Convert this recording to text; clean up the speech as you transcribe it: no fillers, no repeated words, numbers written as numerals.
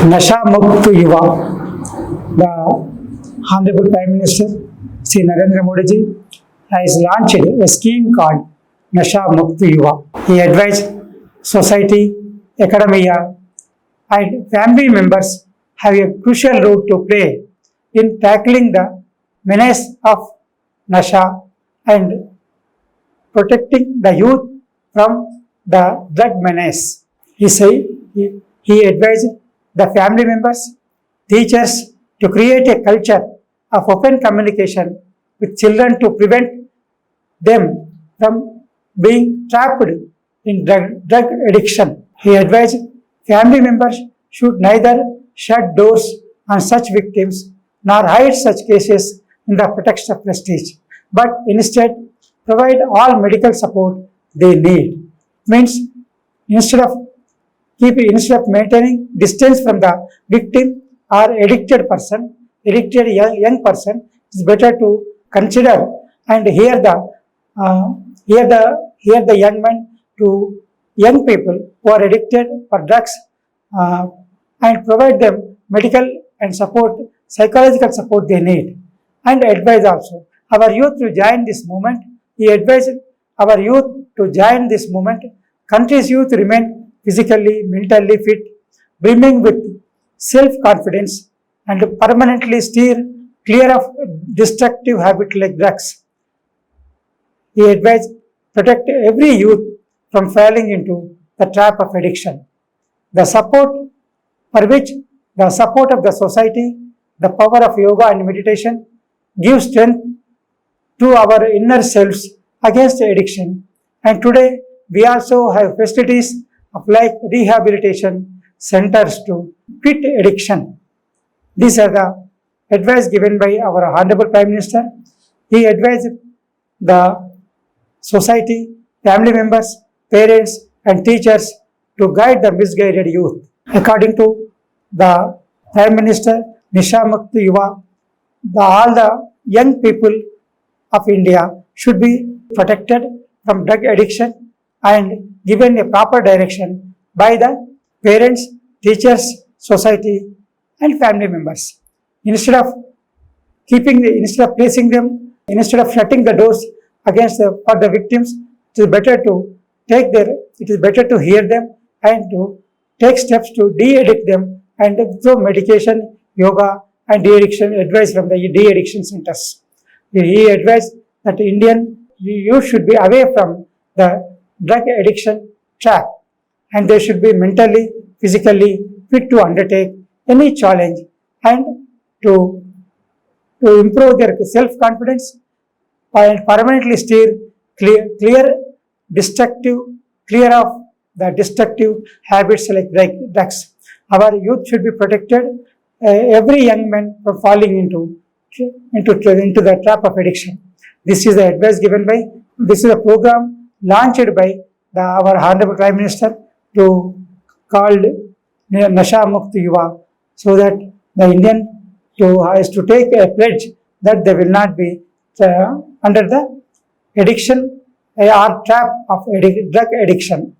Nasha Mukt Yuva, the Honorable Prime Minister Sri Narendra Modi ji has launched a scheme called Nasha Mukt Yuva. He advised society, academia, and family members have a crucial role to play in tackling the menace of Nasha and protecting the youth from the drug menace. He advised the family members, teachers to create a culture of open communication with children to prevent them from being trapped in drug addiction. He advised family members should neither shut doors on such victims nor hide such cases in the pretext of prestige, but instead provide all medical support they need. Means instead of instead of maintaining distance from the victim or addicted person, addicted young person, it's better to consider and hear the young men to young people who are addicted for drugs and provide them medical and support, psychological support they need, and advise also our youth to join this movement. He advised our youth to join this movement. Country's youth remain physically, mentally fit, brimming with self-confidence, and permanently steer clear of destructive habits like drugs. He advised protect every youth from falling into the trap of addiction. The support for which the support of the society, the power of yoga and meditation gives strength to our inner selves against addiction. And today we also have facilities of like rehabilitation centers to quit addiction. These are the advice given by our Honorable Prime Minister. He advised the society, family members, parents, and teachers to guide the misguided youth. According to the Prime Minister, Nasha Mukt Yuva, all the young people of India should be protected from drug addiction and given a proper direction by the parents, teachers, society, and family members. Instead of instead of shutting the doors for the victims, it is better to hear them and to take steps to de-addict them and through medication, yoga, and de-addiction advice from the de-addiction centers. He advised that Indian youth should be away from the drug addiction trap and they should be mentally, physically fit to undertake any challenge and to improve their self-confidence and permanently steer clear of the destructive habits like drugs. Our youth should be protected, every young man from falling into the trap of addiction. This is the advice this is a program launched by our Honorable Prime Minister called Nasha Mukt Yuva, so that the Indian has to take a pledge that they will not be under the addiction or trap of drug addiction.